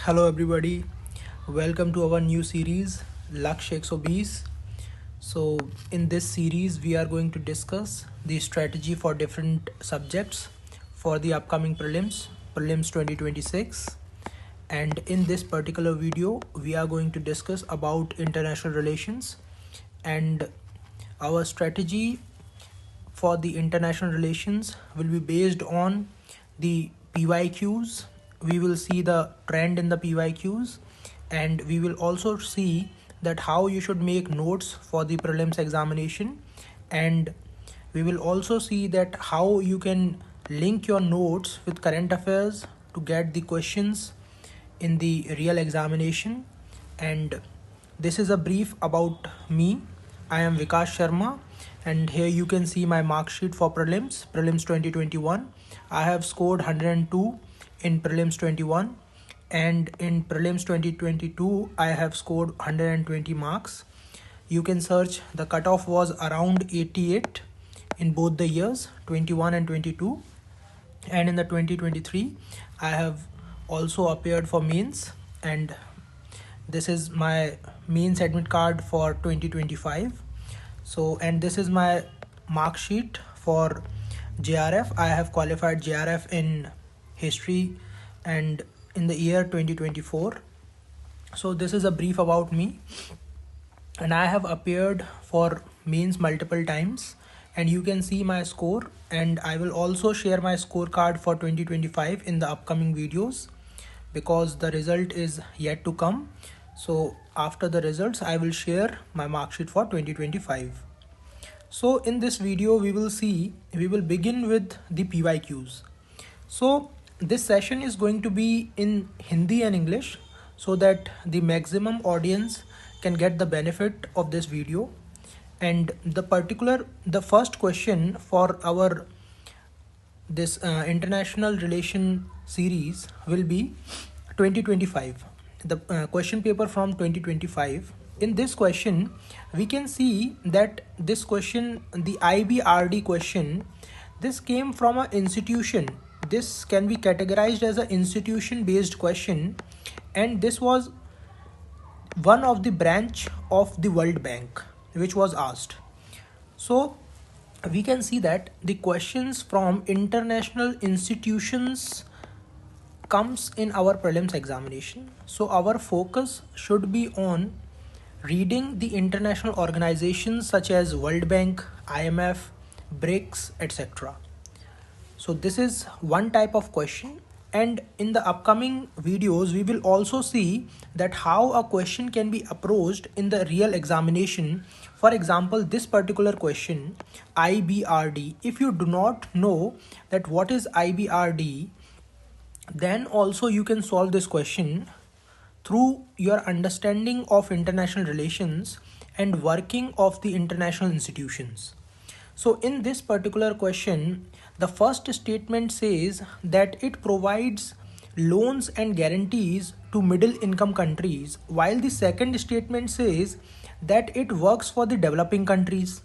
Hello everybody, welcome to our new series Lakshya 120. So in this series we are going to discuss the strategy for different subjects for the upcoming prelims 2026, and in this particular video we are going to discuss about international relations, and our strategy for the international relations will be based on the PYQs. We will see the trend in the PYQs, and we will also see that how you should make notes for the prelims examination, and we will also see that how you can link your notes with current affairs to get the questions in the real examination. And this is a brief about me. I am Vikas Sharma, and here you can see my mark sheet for prelims 2021. I have scored 102 in prelims 21, and in prelims 2022 I have scored 120 marks. You can search, the cutoff was around 88 in both the years 21 and 22, and in the 2023 I have also appeared for mains, and this is my mains admit card for 2025. So, and this is my mark sheet for JRF. I have qualified JRF in history and in the year 2024. So this is a brief about me, and I have appeared for mains multiple times, and you can see my score, and I will also share my scorecard for 2025 in the upcoming videos because the result is yet to come. So after the results I will share my mark sheet for 2025. So in this video we will begin with the PYQs. So this session is going to be in Hindi and English so that the maximum audience can get the benefit of this video. And the first question for our this international relation series will be 2025, the question paper from 2025. In this question we can see that this question, the IBRD question, this came from an institution. This can be categorized as an institution based question, and this was one of the branch of the World Bank which was asked. So we can see that the questions from international institutions comes in our prelims examination. So our focus should be on reading the international organizations such as World Bank, IMF, BRICS, etc. So this is one type of question, and in the upcoming videos we will also see that how a question can be approached in the real examination. For example, this particular question, IBRD, if you do not know that what is IBRD, then also you can solve this question through your understanding of international relations and working of the international institutions. So in this particular question, the first statement says that it provides loans and guarantees to middle income countries, while the second statement says that it works for the developing countries.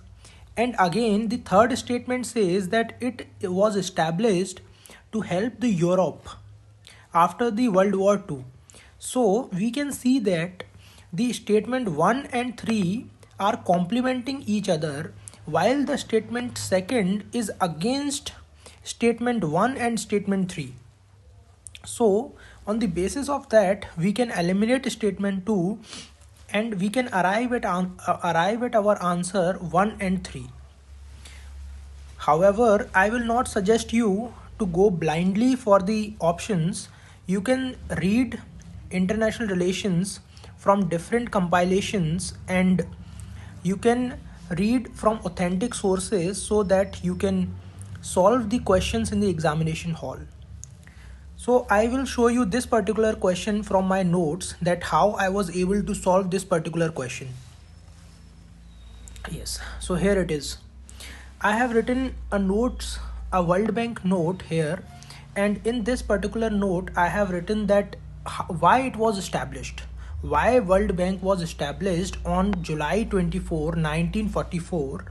And again, the third statement says that it was established to help the Europe after the World War II. So we can see that the statement 1 and 3 are complementing each other, while the statement second is against statement 1 and statement 3. So on the basis of that we can eliminate statement 2 and we can arrive at our answer 1 and 3. However, I will not suggest you to go blindly for the options. You can read international relations from different compilations, and you can read from authentic sources so that you can solve the questions in the examination hall. So I will show you this particular question from my notes, that how I was able to solve this particular question. Yes, so here it is. I have written a World Bank note here, and in this particular note I have written that why it was established, why World Bank was established on July 24, 1944,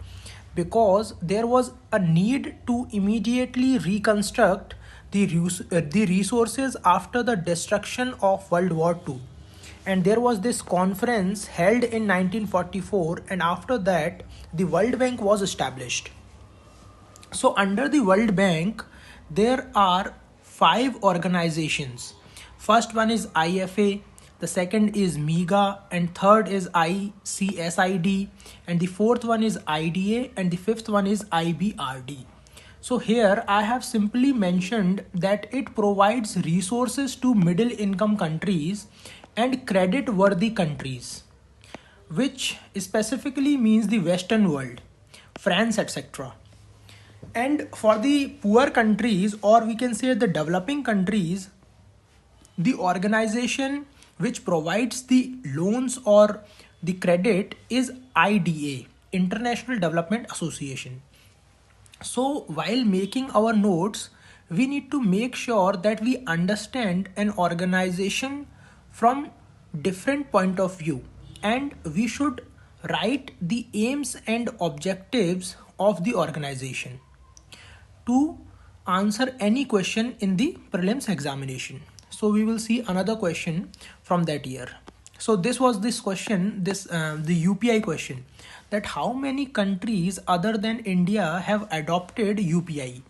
because there was a need to immediately reconstruct the resources after the destruction of World War II. And there was this conference held in 1944, and after that the World Bank was established. So under the World Bank, there are 5 organizations. First one is IFA, the second is MEGA, and third is ICSID, and the fourth one is IDA, and the fifth one is IBRD. So here I have simply mentioned that it provides resources to middle income countries and credit worthy countries, which specifically means the Western world, France, etc. And for the poor countries, or we can say the developing countries, the organization which provides the loans or the credit is IDA, International Development Association. So while making our notes, we need to make sure that we understand an organization from different point of view, and we should write the aims and objectives of the organization to answer any question in the prelims examination. So we will see another question from that year. So this was this question, the UPI question, that how many countries other than India have adopted UPI.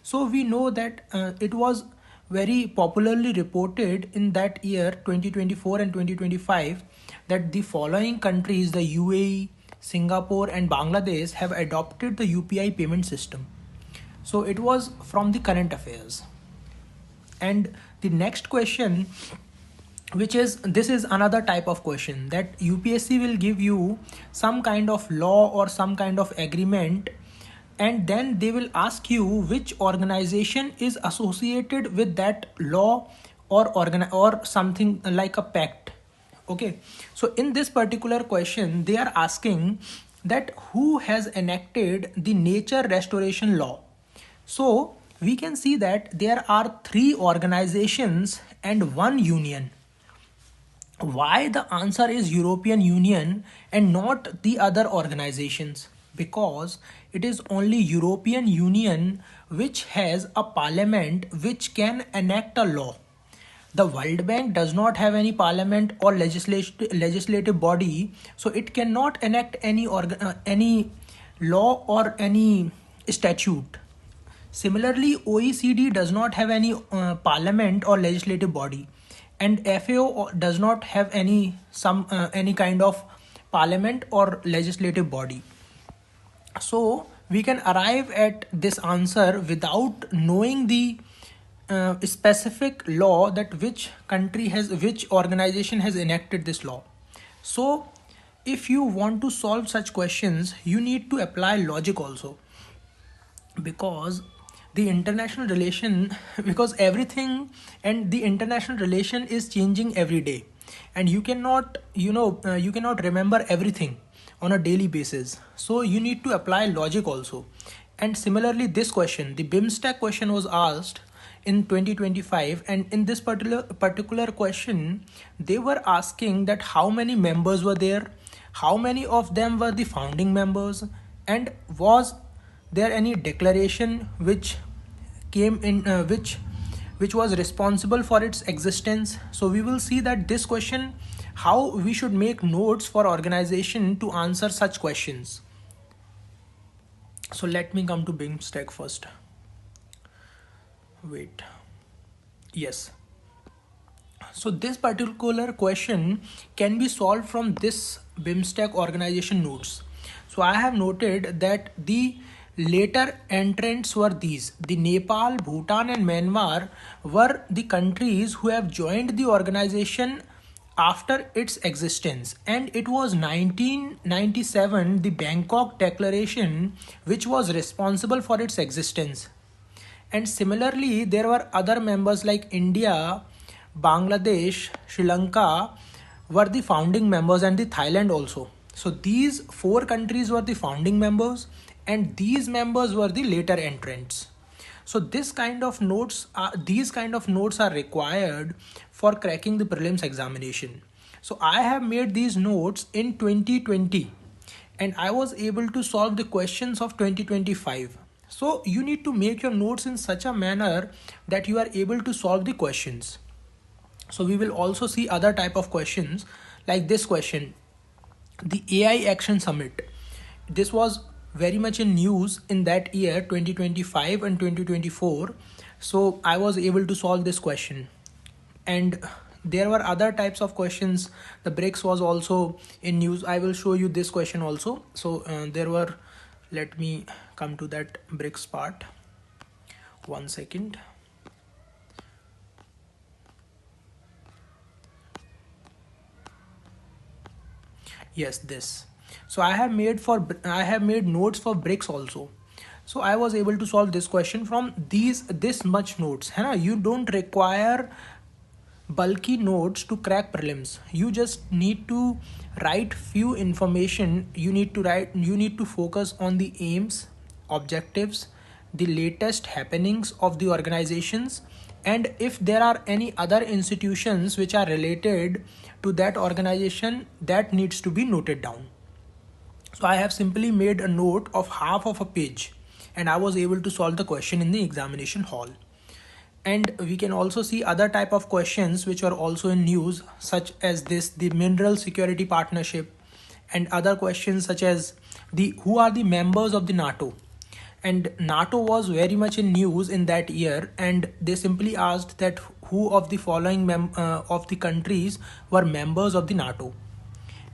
So we know that it was very popularly reported in that year 2024 and 2025 that the following countries, the UAE, Singapore and Bangladesh, have adopted the UPI payment system. So it was from the current affairs. And the next question, this is another type of question that UPSC will give you some kind of law or some kind of agreement, and then they will ask you which organization is associated with that law or something like a pact. Okay, so in this particular question they are asking that who has enacted the nature restoration law. So we can see that there are 3 organizations and 1 union. Why the answer is European Union and not the other organizations? Because it is only European Union which has a parliament which can enact a law. The World Bank does not have any parliament or legislative body, so it cannot enact any law or any statute. Similarly, OECD does not have any parliament or legislative body, and FAO does not have any kind of parliament or legislative body. So we can arrive at this answer without knowing the specific law that which organization has enacted this law. So if you want to solve such questions, you need to apply logic also, because the international relation because everything and the international relation is changing every day, and you cannot remember everything on a daily basis. So you need to apply logic also. And similarly, this question, the BIMSTEC question, was asked in 2025, and in this particular question they were asking that how many members were there, how many of them were the founding members, and was there any declaration which came in which was responsible for its existence. So we will see that this question, how we should make notes for organization to answer such questions. So let me come to BIMSTEC first. Wait. Yes. So this particular question can be solved from this BIMSTEC organization notes. So I have noted that the later entrants were these. The Nepal, Bhutan and Myanmar were the countries who have joined the organization after its existence, and it was 1997 the Bangkok Declaration which was responsible for its existence. And similarly, there were other members like India, Bangladesh, Sri Lanka were the founding members, and the Thailand also. So these 4 countries were the founding members, and these members were the later entrants. So these kind of notes are required for cracking the prelims examination. So I have made these notes in 2020, and I was able to solve the questions of 2025. So you need to make your notes in such a manner that you are able to solve the questions. So we will also see other type of questions like this question, the AI Action Summit. This was very much in news in that year 2025 and 2024. So I was able to solve this question. And there were other types of questions. The BRICS was also in news. I will show you this question also. So there were, let me come to that BRICS part. 1 second. Yes, this. So I have made notes for BRICS also. So I was able to solve this question from this much notes, है ना? You don't require bulky notes to crack prelims. You just need to write few information. You need to focus on the aims, objectives, the latest happenings of the organizations, and if there are any other institutions which are related to that organization, that needs to be noted down. So I have simply made a note of half of a page and I was able to solve the question in the examination hall. And we can also see other type of questions which are also in news, such as this, the mineral security partnership, and other questions such as who are the members of the NATO. And NATO was very much in news in that year, and they simply asked that who of the following of the countries were members of the NATO.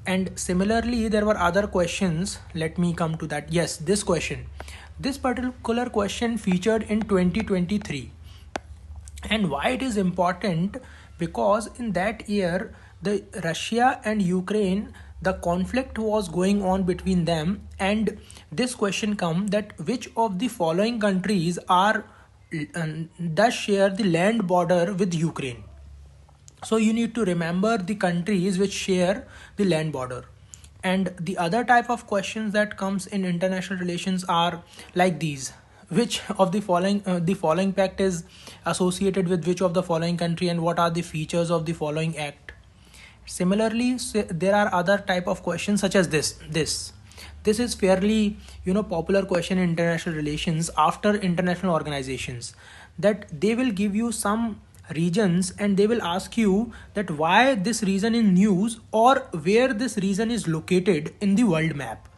And similarly, there were other questions. Let me come to that. Yes, this question. This particular question featured in 2023. And why it is important? Because in that year, the Russia and Ukraine, the conflict was going on between them, and this question come that which of the following countries are does share the land border with Ukraine. So you need to remember the countries which share the land border. And the other type of questions that comes in international relations are like these: which of the following pact is associated with which of the following country, and what are the features of the following act. Similarly, there are other type of questions such as this is fairly popular question in international relations after international organizations, that they will give you some regions and they will ask you that why this region in news or where this region is located in the world map.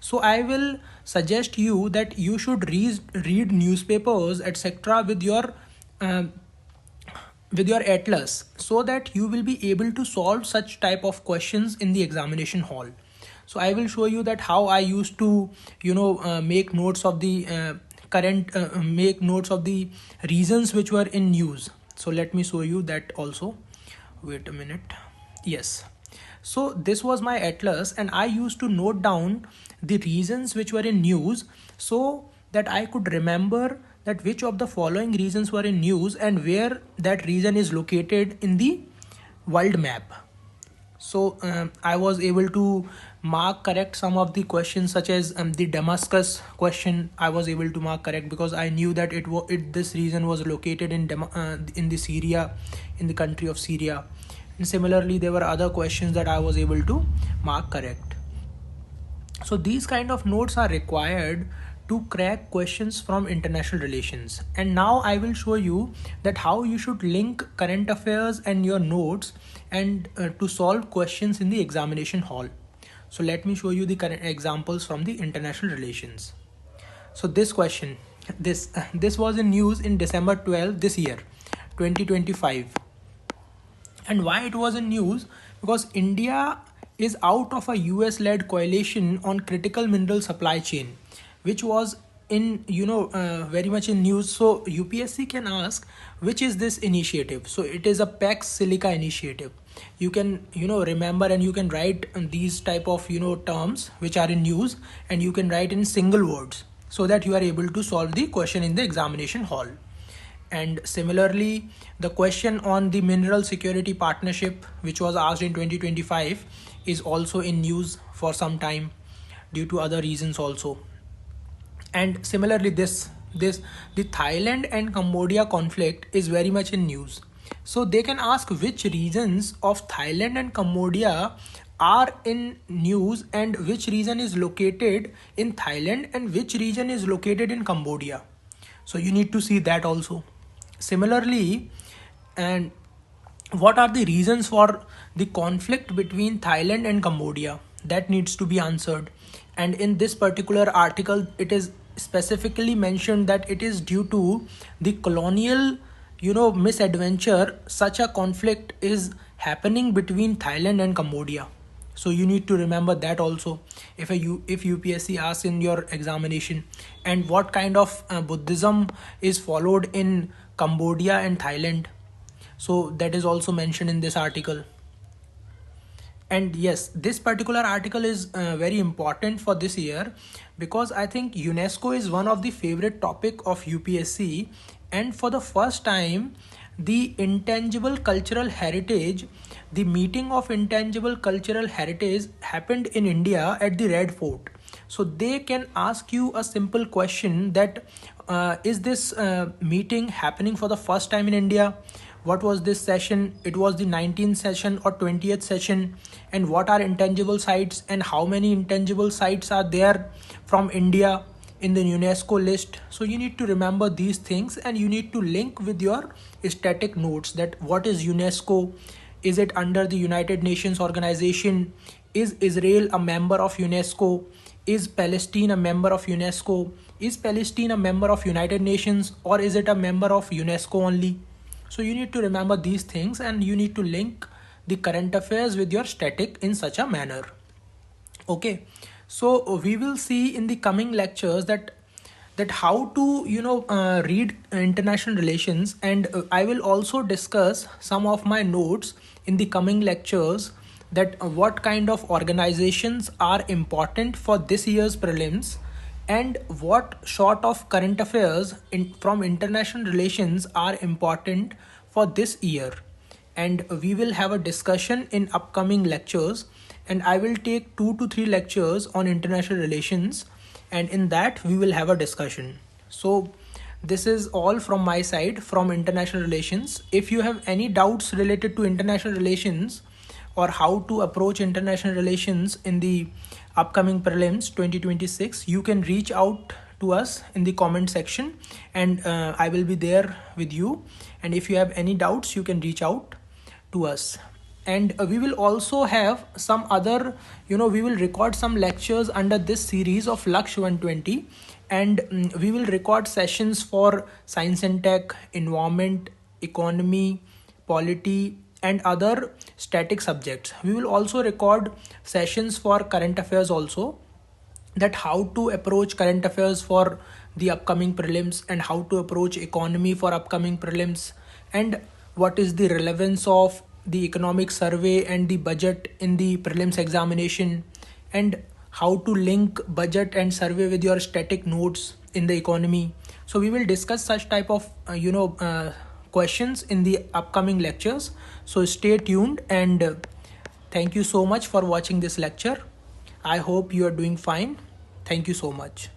So I will suggest you that you should read newspapers etc with your atlas, so that you will be able to solve such type of questions in the examination hall. So I will show you that how I used to make notes of the make notes of the reasons which were in news. So let me show you that also. Wait a minute. Yes. So this was my atlas and I used to note down the reasons which were in news, so that I could remember that which of the following reasons were in news and where that region is located in the world map. So I was able to mark correct some of the questions, such as the Damascus question. I was able to mark correct because I knew that this region was located in the Syria, in the country of Syria. And similarly, there were other questions that I was able to mark correct. So these kind of notes are required to crack questions from international relations. And now I will show you that how you should link current affairs and your notes and to solve questions in the examination hall. So let me show you the current examples from the international relations. So this question, this was in news in December 12 this year, 2025. And why it was in news? Because India is out of a US-led coalition on critical mineral supply chain, which was in very much in news. So UPSC can ask which is this initiative. So it is a PEX Silica initiative. You can remember, and you can write these type of terms which are in news, and you can write in single words so that you are able to solve the question in the examination hall. And similarly, the question on the mineral security partnership, which was asked in 2025, is also in news for some time due to other reasons also. And similarly, the Thailand and Cambodia conflict is very much in news. So they can ask which regions of Thailand and Cambodia are in news and which region is located in Thailand and which region is located in Cambodia. So you need to see that also. Similarly, and what are the reasons for the conflict between Thailand and Cambodia? That needs to be answered. And in this particular article, it is specifically mentioned that it is due to the colonial, misadventure. Such a conflict is happening between Thailand and Cambodia. So you need to remember that also if UPSC asks in your examination. And what kind of Buddhism is followed in Cambodia and Thailand. So that is also mentioned in this article. And yes, this particular article is very important for this year because I think UNESCO is one of the favorite topic of UPSC, and for the first time the intangible cultural heritage, the meeting of intangible cultural heritage happened in India at the Red Fort. So they can ask you a simple question that is this meeting happening for the first time in India? What was this session? It was the 19th session or 20th session. And what are intangible sites and how many intangible sites are there from India in the UNESCO list? So you need to remember these things and you need to link with your static notes that what is UNESCO? Is it under the United Nations organization? Is Israel a member of UNESCO? Is Palestine a member of UNESCO? Is Palestine a member of United Nations, or is it a member of UNESCO only? So you need to remember these things and you need to link the current affairs with your static in such a manner. Okay, so we will see in the coming lectures that how to read international relations, and I will also discuss some of my notes in the coming lectures that what kind of organizations are important for this year's prelims and what sort of current affairs from international relations are important for this year. And we will have a discussion in upcoming lectures, and I will take 2 to 3 lectures on international relations, and in that we will have a discussion. So this is all from my side from international relations. If you have any doubts related to international relations or how to approach international relations in the upcoming prelims 2026, you can reach out to us in the comment section, and I will be there with you. And if you have any doubts, you can reach out to us. And we will also have some other, we will record some lectures under this series of Lakshya 120, and we will record sessions for science and tech, environment, economy, polity, and other static subjects. We will also record sessions for current affairs also, that how to approach current affairs for the upcoming prelims and how to approach economy for upcoming prelims, and what is the relevance of the economic survey and the budget in the prelims examination, and how to link budget and survey with your static notes in the economy. So we will discuss such type of questions in the upcoming lectures. So stay tuned, and thank you so much for watching this lecture. I hope you are doing fine. Thank you so much.